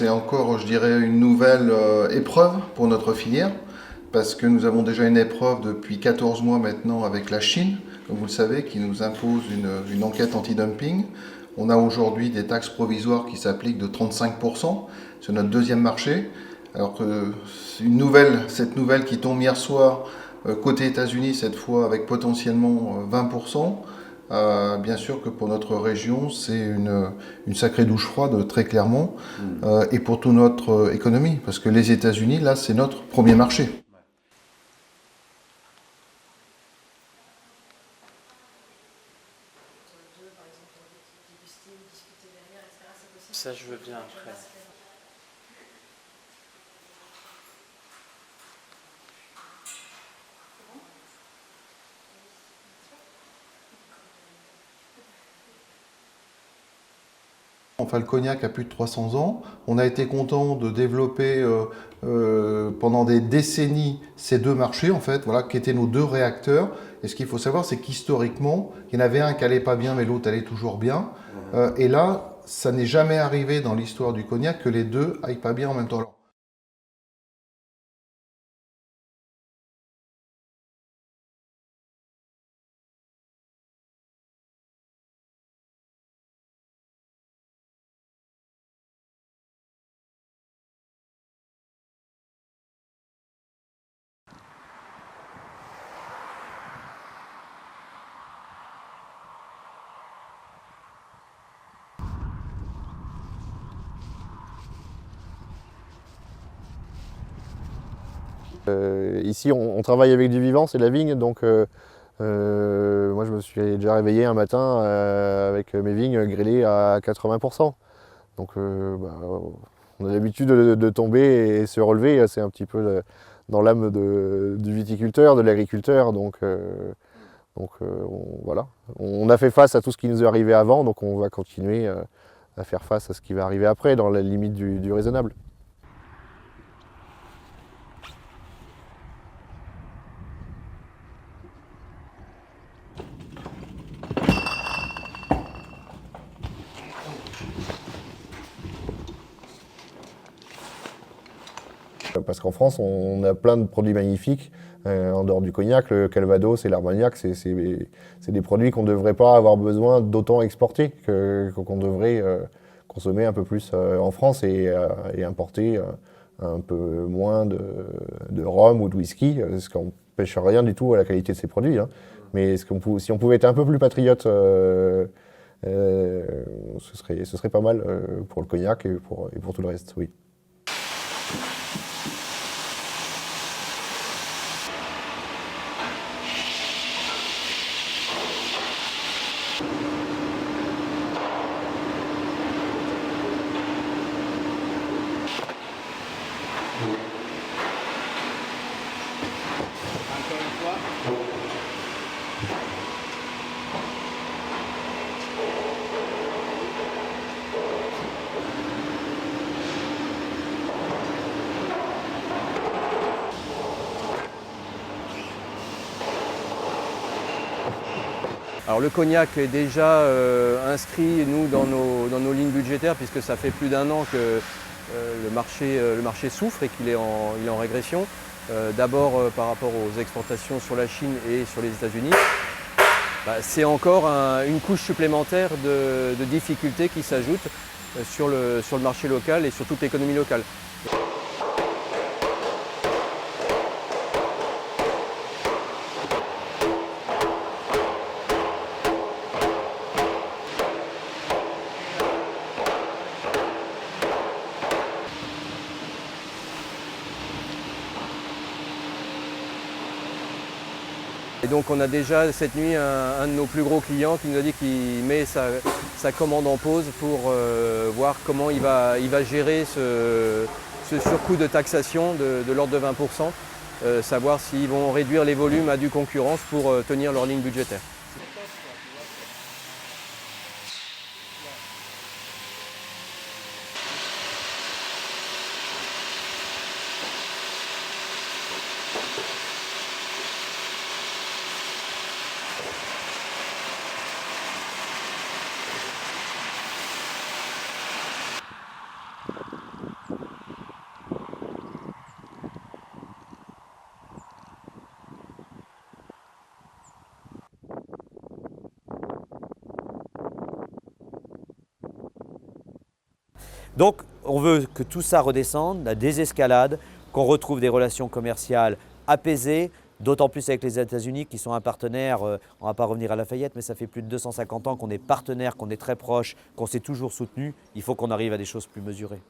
c'est encore, je dirais, une nouvelle épreuve pour notre filière, parce que nous avons déjà une épreuve depuis 14 mois maintenant avec la Chine, comme vous le savez, qui nous impose une enquête anti-dumping. On a aujourd'hui des taxes provisoires qui s'appliquent de 35% sur notre deuxième marché, alors que cette nouvelle qui tombe hier soir, côté États-Unis cette fois, avec potentiellement 20%, bien sûr que pour notre région, c'est une sacrée douche froide, très clairement, et pour toute notre économie, parce que les États-Unis, là, c'est notre premier marché. Ça, je veux bien après. Enfin, le cognac a plus de 300 ans. On a été content de développer pendant des décennies ces deux marchés, en fait, voilà, qui étaient nos deux réacteurs. Et ce qu'il faut savoir, c'est qu'historiquement, il y en avait un qui allait pas bien, mais l'autre allait toujours bien. Et là, ça n'est jamais arrivé dans l'histoire du cognac que les deux aillent pas bien en même temps. Ici, on travaille avec du vivant, c'est la vigne, donc moi je me suis déjà réveillé un matin avec mes vignes grillées à 80%. Donc on a l'habitude de tomber et se relever, c'est un petit peu dans l'âme du viticulteur, de l'agriculteur. Voilà. On a fait face à tout ce qui nous est arrivé avant, donc on va continuer à faire face à ce qui va arriver après, dans la limite du raisonnable. Parce qu'en France, on a plein de produits magnifiques, en dehors du cognac, le calvados et l'armagnac, c'est des produits qu'on ne devrait pas avoir besoin d'autant exporter, qu'on devrait consommer un peu plus en France et importer un peu moins de rhum ou de whisky, ce qui n'empêche rien du tout à la qualité de ces produits, hein. Mais si on pouvait être un peu plus patriote, ce serait pas mal pour le cognac et pour tout le reste, oui. Alors le cognac est déjà inscrit, nous, dans nos lignes budgétaires, puisque ça fait plus d'1 an que le marché souffre et qu'il est en régression. D'abord par rapport aux exportations sur la Chine et sur les États-Unis. C'est encore une couche supplémentaire de difficultés qui s'ajoute sur le marché local et sur toute l'économie locale. Et donc on a déjà cette nuit un de nos plus gros clients qui nous a dit qu'il met sa commande en pause pour voir comment il va gérer ce surcoût de taxation de l'ordre de 20%, savoir s'ils vont réduire les volumes à due concurrence pour tenir leur ligne budgétaire. Donc on veut que tout ça redescende, la désescalade, qu'on retrouve des relations commerciales apaisées, d'autant plus avec les États-Unis qui sont un partenaire, on ne va pas revenir à Lafayette, mais ça fait plus de 250 ans qu'on est partenaire, qu'on est très proche, qu'on s'est toujours soutenu. Il faut qu'on arrive à des choses plus mesurées.